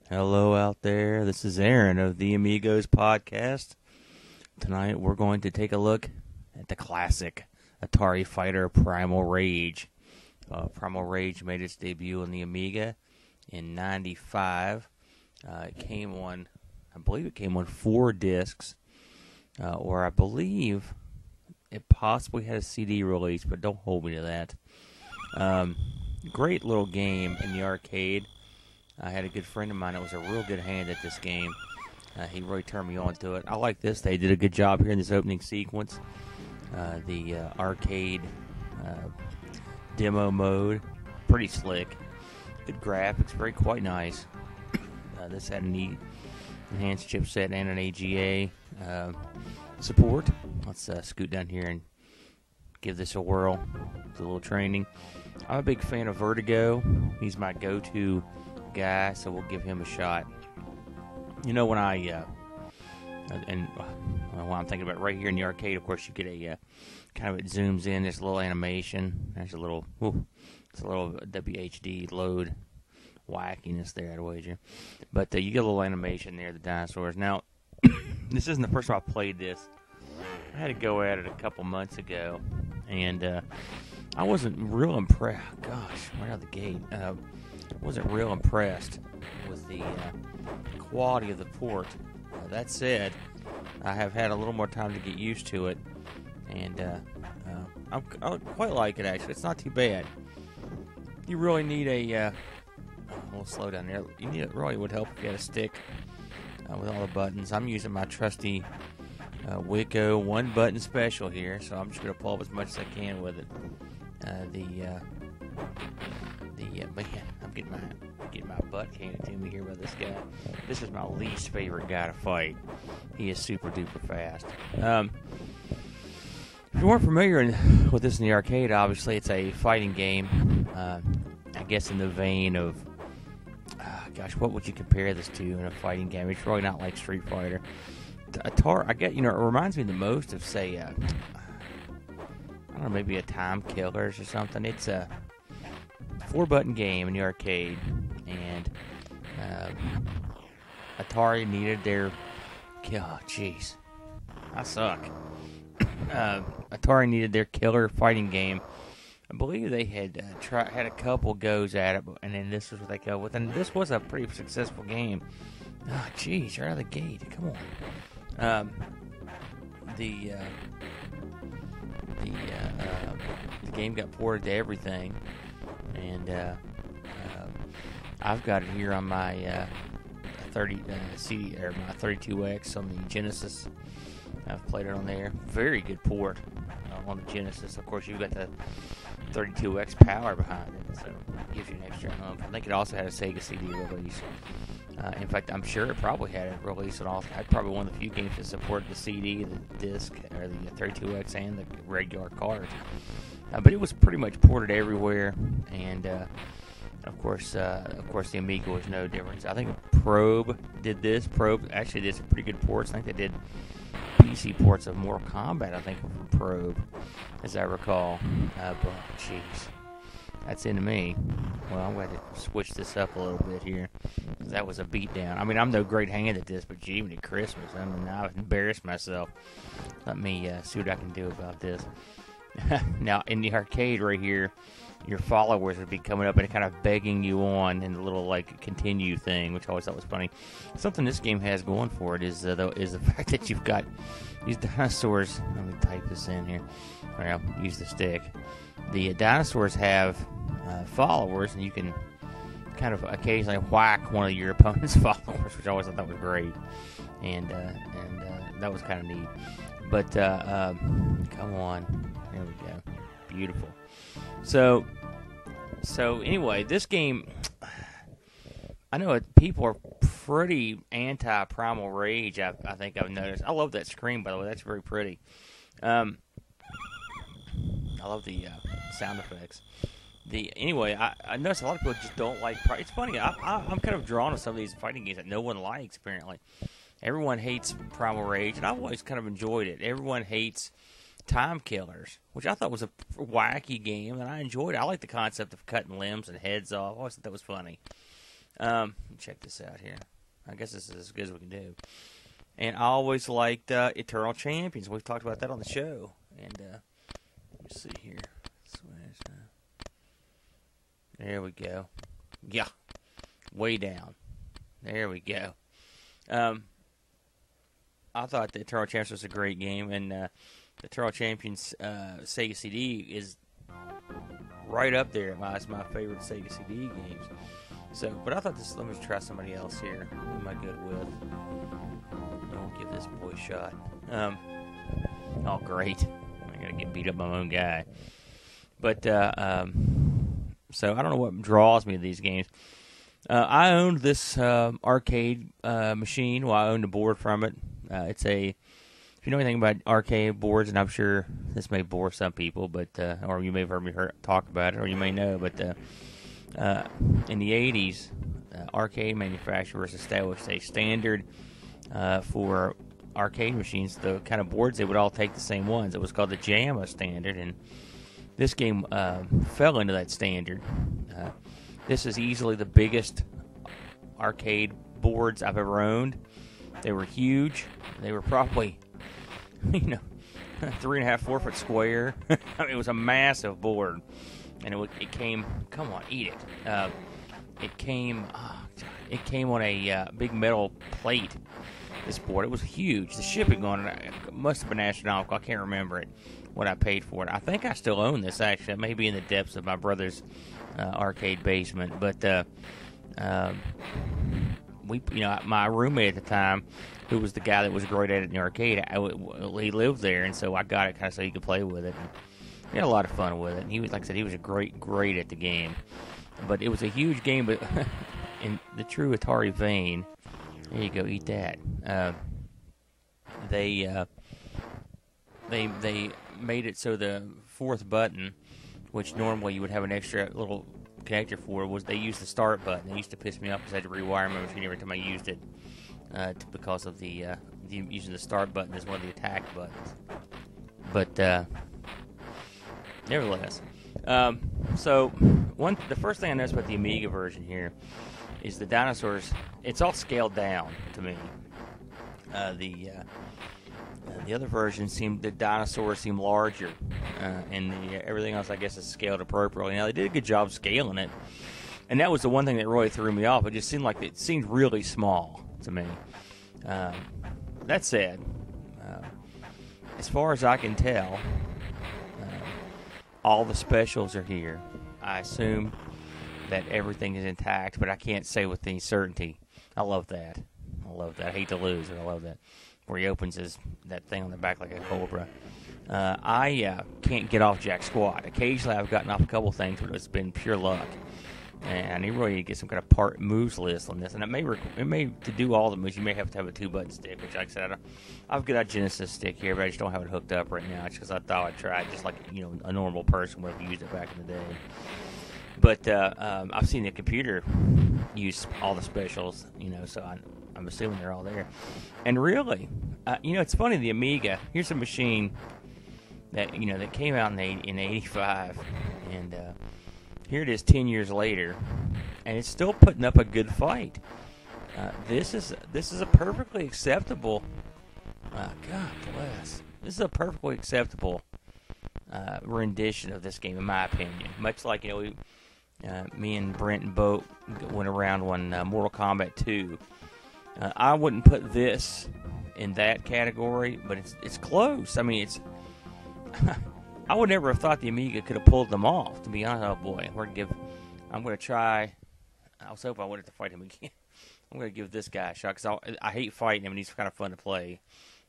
Hello out there. This is Aaron of the Amigos podcast. Tonight we're going to take a look at the classic Atari fighter Primal Rage. Primal Rage made its debut on the Amiga in '95. I believe it came on 4 discs, or I believe it possibly had a CD release, but don't hold me to that. Great little game in the arcade. I had a good friend of mine that was a real good hand at this game. He really turned me on to it. I like this. They did a good job here in this opening sequence. The arcade demo mode, pretty slick. Good graphics, quite nice. This had a neat enhanced chipset and an AGA support. Let's scoot down here and give this a whirl. It's a little training. I'm a big fan of Vertigo. He's my go-to guy, so we'll give him a shot. You know, when I'm thinking about right here in the arcade, of course, you get a kind of, it zooms in, this little animation. There's a little, it's a little WHD load wackiness there, I'd wager. But you get a little animation there, the dinosaurs. Now, this isn't the first time I played this. I had to go at it a couple months ago, and I wasn't real impressed. Gosh, right out the gate. Wasn't real impressed with the quality of the port. That said, I have had a little more time to get used to it, and I quite like it, actually. It's not too bad. You really need a little slow down there. It really would help if you had a stick with all the buttons. I'm using my trusty Wiko one-button special here, so I'm just going to pull up as much as I can with it. Man, I'm getting my butt handed to me here by this guy. This is my least favorite guy to fight. He is super duper fast. If you weren't familiar with this in the arcade, obviously it's a fighting game. I guess in the vein of, gosh, what would you compare this to in a fighting game? It's really not like Street Fighter. Atari, I get, it reminds me the most of, say, I don't know, maybe a Time Killers or something. It's a 4-button game in the arcade, and Atari needed their... Oh, jeez. I suck. Atari needed their killer fighting game. I believe they had had a couple goes at it, and then this was what they go with. And this was a pretty successful game. Oh, jeez, right out of the gate. Come on. The game got ported to everything, and I've got it here on my 30 CD or my 32X on the Genesis. I've played it on there. Very good port on the Genesis. Of course, you've got the 32X power behind it, so it gives you an extra hump. I think it also had a Sega CD release. In fact, I'm sure it probably had a release on all. I'd probably one of the few games that supported the CD, the disc, or the 32X, and the regular card. But it was pretty much ported everywhere, and of course, the Amiga was no difference. I think Probe did this. Probe actually did some pretty good ports. I think they did PC ports of Mortal Kombat, I think, from Probe, as I recall. But, jeez, that's into me. Well, I'm going to switch this up a little bit here. That was a beatdown. I mean, I'm no great hand at this, but gee, at Christmas, I mean, I've embarrassed myself. Let me see what I can do about this. Now, in the arcade right here, your followers would be coming up and kind of begging you on in the little, like, continue thing, which I always thought was funny. Something this game has going for it is the fact that you've got these dinosaurs. Let me type this in here. All right, I'll use the stick. The dinosaurs have followers, and you can kind of occasionally whack one of your opponent's followers, which I always thought that was great. And that was kind of neat. But, come on. There we go. Beautiful. So anyway, this game, I know people are pretty anti-Primal Rage, I think I've noticed. I love that screen, by the way. That's very pretty. I love the sound effects. Anyway, I noticed a lot of people just don't like... It's funny, I'm kind of drawn to some of these fighting games that no one likes, apparently. Everyone hates Primal Rage, and I've always kind of enjoyed it. Everyone hates Time Killers, which I thought was a wacky game, and I enjoyed it. I like the concept of cutting limbs and heads off. I always thought that was funny. Check this out here. I guess this is as good as we can do. And I always liked Eternal Champions. We've talked about that on the show. And let's see here. There we go. Yeah, way down. There we go. I thought the Eternal Champions was a great game, and the Eternal Champions Sega CD is right up there. It's my favorite Sega CD games. So, but I thought this. Let me try somebody else here. Who am I good with? I'll give this boy a shot. Oh, great! I gotta get beat up by my own guy. But so I don't know what draws me to these games. I owned this arcade machine. Well, I owned a board from it. It's a, if you know anything about arcade boards, and I'm sure this may bore some people, but or you may have heard me talk about it, or you may know, but in the 80s, arcade manufacturers established a standard for arcade machines. The kind of boards, they would all take the same ones. It was called the JAMA standard, and this game fell into that standard. This is easily the biggest arcade boards I've ever owned. They were huge. They were probably, 3.5, 4 foot square. I mean, it was a massive board, and it came. Come on, eat it. It came on a big metal plate. This board, it was huge. The shipping on it must have been astronomical. I can't remember it. What I paid for it. I think I still own this. Actually, it may be in the depths of my brother's arcade basement. But my roommate at the time, who was the guy that was great at it in the arcade, he lived there, and so I got it kind of so he could play with it. And we had a lot of fun with it. And he was, like I said, he was a great at the game. But it was a huge game. But in the true Atari vein, there you go, eat that. They made it so the fourth button, which normally you would have an extra little connector for, was they used the start button. It used to piss me off because I had to rewire my machine every time I used it because of the using the start button as one of the attack buttons. But nevertheless, so the first thing I noticed about the Amiga version here is the dinosaurs. It's all scaled down to me. The other version the dinosaurs seem larger, and everything else, I guess, is scaled appropriately. Now, they did a good job scaling it, and that was the one thing that really threw me off. It just seemed like it seemed really small to me. That said, as far as I can tell, all the specials are here. I assume that everything is intact, but I can't say with any certainty. I love that. I hate to lose it. I love that. Where he opens that thing on the back like a cobra. I can't get off jack squat. Occasionally I've gotten off a couple things, but it's been pure luck. And you really need to get some kind of moves list on this. And it may to do all the moves, you may have to have a 2-button stick, which, like I said, I've got a Genesis stick here, but I just don't have it hooked up right now. It's because I thought I'd try it just like a normal person would have used it back in the day. But I've seen the computer use all the specials, so I'm assuming they're all there. And really, it's funny, the Amiga, here's a machine that, that came out in 85, and here it is 10 years later, and it's still putting up a good fight. This is a perfectly acceptable, God bless, this is a perfectly acceptable rendition of this game, in my opinion. Much like, me and Brent and Bo went around when Mortal Kombat 2. I wouldn't put this in that category, but it's close. I mean, I would never have thought the Amiga could have pulled them off, to be honest. Oh boy, I'm going to try. I was hoping I wouldn't have to fight him again. I'm going to give this guy a shot, because I hate fighting him, and he's kind of fun to play.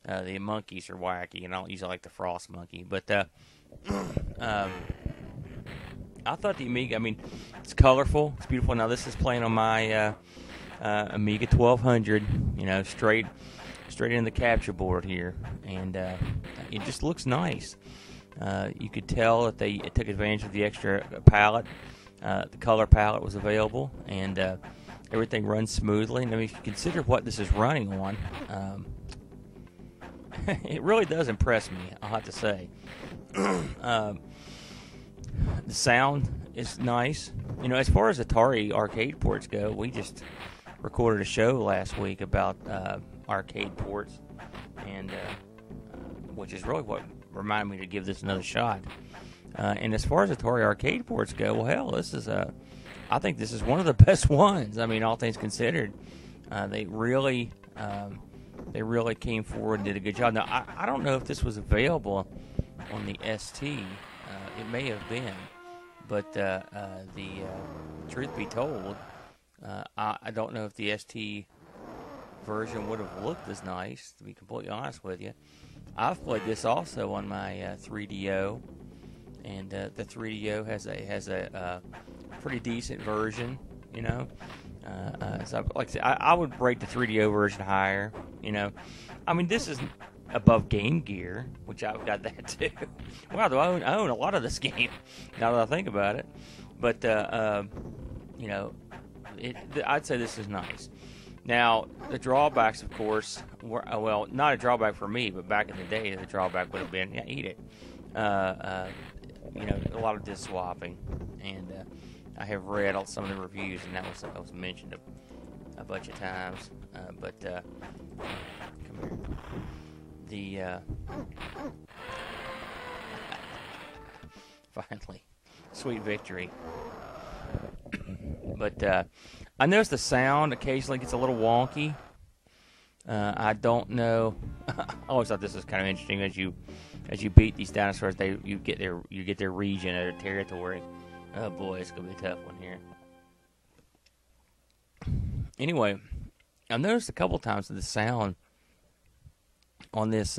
The monkeys are wacky, and I don't usually like the Frost monkey. But I thought the Amiga, it's colorful, it's beautiful. Now, this is playing on my Amiga 1200, straight in the capture board here, and it just looks nice. You could tell that they took advantage of the extra palette. The color palette was available, and everything runs smoothly. And if you consider what this is running on, it really does impress me, I'll have to say. The sound is nice. You know, as far as Atari arcade ports go, we just recorded a show last week about arcade ports, and which is really what reminded me to give this another shot. And as far as Atari arcade ports go, well, hell, this is I think this is one of the best ones. I mean, all things considered, they really came forward and did a good job. Now, I don't know if this was available on the ST. It may have been, but the truth be told, I don't know if the ST version would have looked as nice, to be completely honest with you. I've played this also on my 3DO, and the 3DO has a pretty decent version, you know. So like I said, I would rate the 3DO version higher, you know. I mean, this is above Game Gear, which I've got that too. Wow, do I own a lot of this game now that I think about it. But you know, I'd say this is nice. Now, the drawbacks, of course, were, well, not a drawback for me, but back in the day, the drawback would have been, yeah, eat it. You know, a lot of disc swapping, and I have read some of the reviews, and that was mentioned a bunch of times. But come here. Finally, sweet victory. But I noticed the sound occasionally gets a little wonky. I don't know. I always thought this was kind of interesting. As you beat these dinosaurs, you get their region or their territory. Oh boy, it's gonna be a tough one here. Anyway, I've noticed a couple times that the sound on this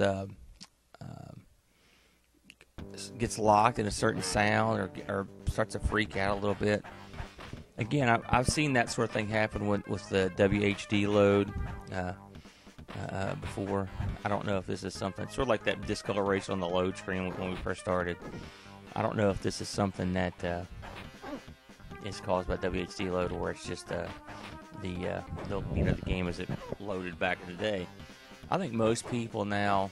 gets locked in a certain sound or starts to freak out a little bit. Again, I've seen that sort of thing happen with the WHD load before. I don't know if this is something sort of like that discoloration on the load screen when we first started. I don't know if this is something that is caused by WHD load, or it's just the game as it loaded back in the day. I think most people now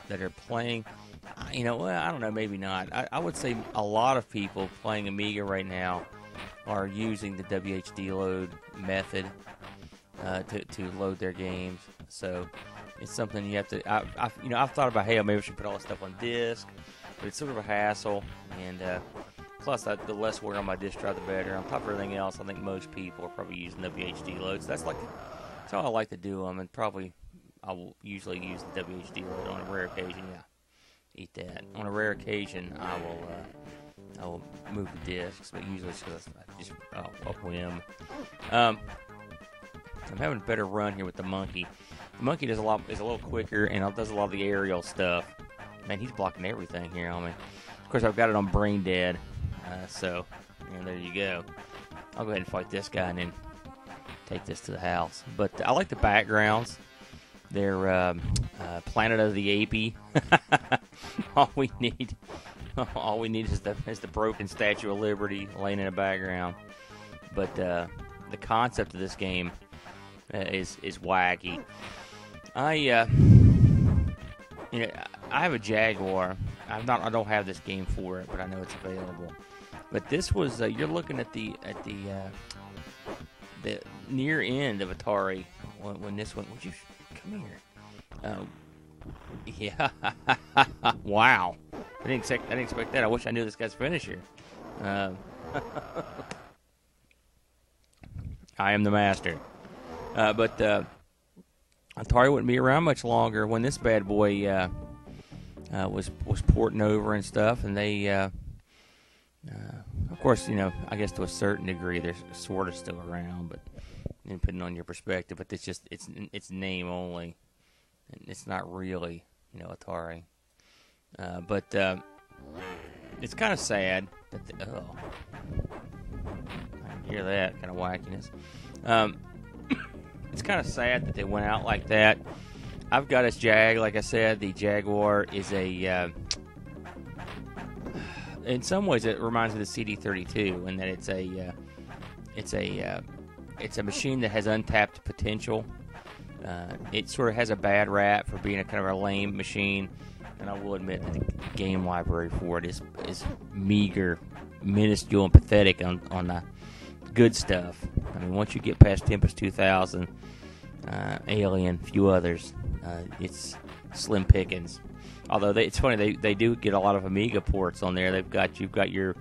that are playing, you know, well, I don't know, maybe not. I would say a lot of people playing Amiga right now are using the WHD load method to load their games. So it's something you have to. I've thought about, hey, maybe I should put all this stuff on disk, but it's sort of a hassle, and plus the less wear on my disk drive, the better. On top of everything else, I think most people are probably using WHD loads. That's how I like to do them, and probably I will usually use the WHD load on a rare occasion. Yeah, eat that. On a rare occasion, I will move the discs, but usually it's just a whim. I'm having a better run here with the monkey. The monkey is a little quicker and does a lot of the aerial stuff. Man, he's blocking everything here on me. Of course, I've got it on brain dead, so there you go. I'll go ahead and fight this guy and then take this to the house. But I like the backgrounds. They're Planet of the Apey. All we need is the broken Statue of Liberty laying in the background. But the concept of this game is wacky. I have a Jaguar. I don't have this game for it, but I know it's available. But this was you're looking at the near end of Atari when this one. Would you come here? Yeah. Wow. I didn't expect that. I wish I knew this guy's finisher. I am the master. But Atari wouldn't be around much longer when this bad boy was porting over and stuff, and they, of course, I guess to a certain degree they're sort of still around, but depending on your perspective. But it's just it's name only, and it's not really Atari. But it's kind of sad that I can hear that kind of wackiness. It's kind of sad that they went out like that. I've got this Jag, like I said. The Jaguar is in some ways it reminds me of the CD32 in that it's a machine that has untapped potential. It sort of has a bad rap for being a kind of a lame machine, and I will admit that the game library for it is meager minuscule and pathetic on the good stuff. I mean, once you get past Tempest 2000, Alien, a few others, it's slim pickings. Although it's funny, they do get a lot of Amiga ports on there. You've got your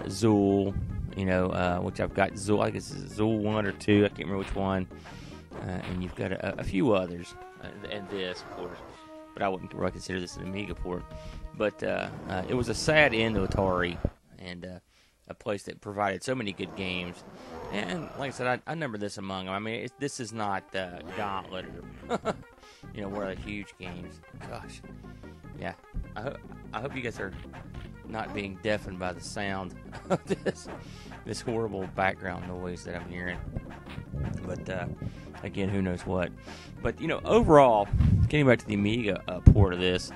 Zool, which I've got Zool. I guess it's Zool 1 or 2. I can't remember which one. And you've got a few others, and this, of course. But I wouldn't really consider this an Amiga port. But it was a sad end to Atari, and a place that provided so many good games. And like I said, I number this among them. I mean, this is not Gauntlet or one of the huge games. Gosh, yeah. I hope you guys are not being deafened by the sound of this horrible background noise that I'm hearing. But again, who knows what. But overall, getting back to the Amiga port of this,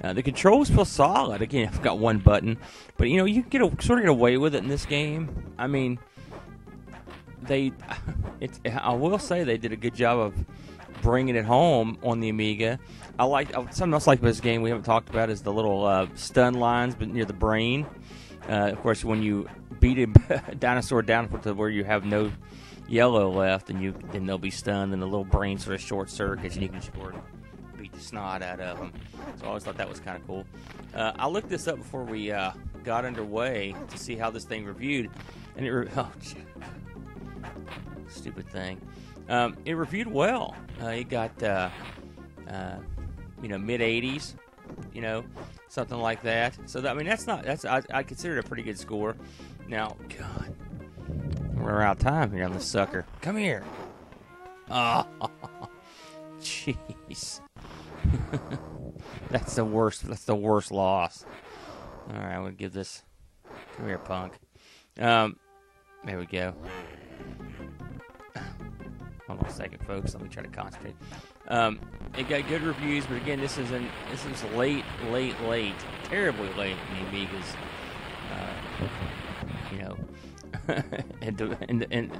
the controls feel solid. Again, I've got one button, but you can sort of get away with it in this game. I mean, I will say they did a good job of bringing it home on the Amiga. Something else like this game we haven't talked about is the little stun lines near the brain. Of course, when you beat a dinosaur down to where you have no yellow left, and then they'll be stunned, and the little brain sort of short circuits, and you can sort of beat the snot out of them. So I always thought that was kind of cool. I looked this up before we got underway to see how this thing reviewed, and stupid thing. It reviewed well. It got mid 80s, something like that. So I consider it a pretty good score. Now, God, we're out of time here on this sucker. Come here. Oh, jeez. That's the worst. That's the worst loss. All right, we'll give this. Come here, punk. There we go. Hold on a second, folks. Let me try to concentrate. It got good reviews, but again, this is late, terribly late in the Amigas. And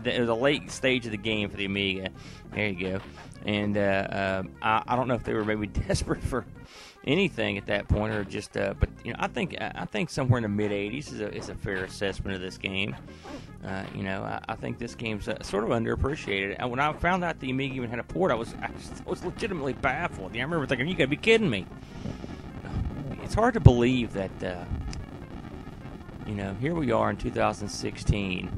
it was a late stage of the game for the Amiga. There you go. And I don't know if they were maybe desperate for anything at that point, or just. But I think somewhere in the mid '80s is a fair assessment of this game. I think this game's sort of underappreciated. And when I found out the Amiga even had a port, I was legitimately baffled. I remember thinking, "You gotta be kidding me!" It's hard to believe that. Here we are in 2016,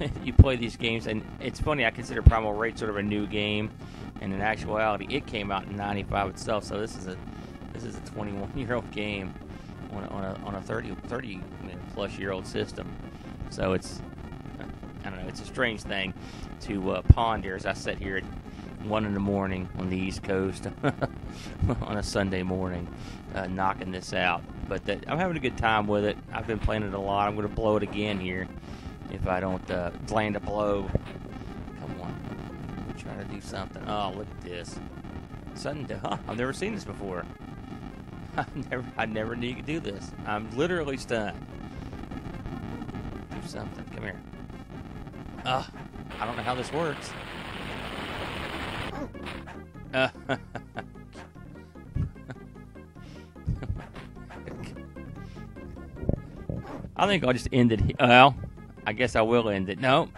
and you play these games, and it's funny. I consider Primal Rage sort of a new game, and in actuality, it came out in '95 itself. So this is a 21-year-old game on a 30 plus year old system. So it's it's a strange thing to ponder as I sit here at 1 in the morning on the East Coast on a Sunday morning, knocking this out. But I'm having a good time with it. I've been playing it a lot. I'm going to blow it again here if I don't land a blow. Come on. I'm trying to do something. Oh, look at this. I've never seen this before. I never knew you could do this. I'm literally stunned. Do something. Come here. I don't know how this works. I think I'll just end it. Well, I guess I will end it. No.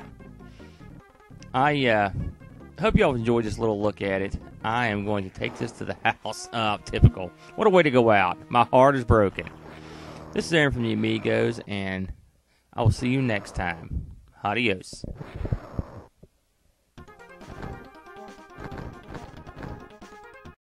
I hope y'all enjoyed this little look at it. I am going to take this to the house. Typical. What a way to go out. My heart is broken. This is Aaron from the Amigos, and I will see you next time. Adios.